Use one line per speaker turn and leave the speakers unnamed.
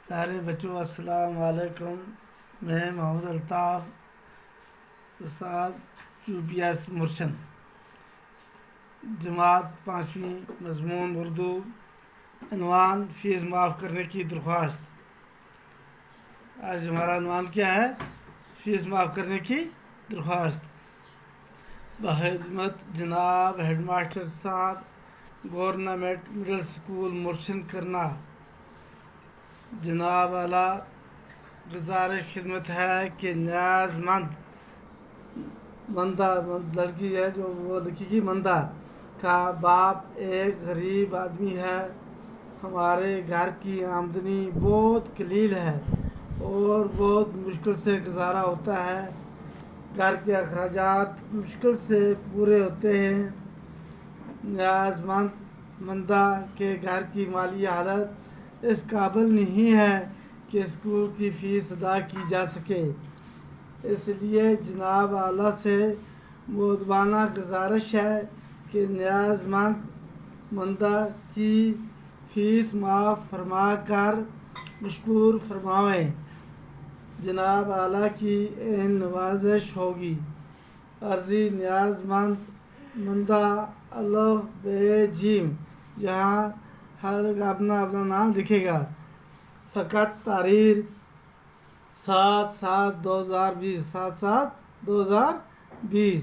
پیارے بچوں السلام علیکم. میں محمد الطاف استاد UPS مرشد جماعت 5ویں مضمون اردو. عنوان فیس معاف کرنے کی درخواست. آج ہمارا عنوان کیا ہے؟ فیس معاف کرنے کی درخواست. بخدمت جناب ہیڈ ماسٹر صاحب گورنمنٹ مڈل اسکول مرشد کرنا. جناب اعلیٰ گزارش خدمت ہے کہ نیاز مندہ لڑکی ہے جو وہ لکھی گی مندہ کا باپ ایک غریب آدمی ہے. ہمارے گھر کی آمدنی بہت قلیل ہے اور بہت مشکل سے گزارا ہوتا ہے. گھر کے اخراجات مشکل سے پورے ہوتے ہیں. نیاز مندہ کے گھر کی مالی حالت اس قابل نہیں ہے کہ اسکول کی فیس ادا کی جا سکے. اس لیے جناب اعلیٰ سے مؤدبانہ گزارش ہے کہ نیاز مندہ کی فیس معاف فرما کر مشکور فرمائیں. جناب اعلیٰ کی نوازش ہوگی. عرضی نیاز مندہ الف ب ج یہاں ہر اپنا نام لکھے گا. فقط تاریخ 7/7/2020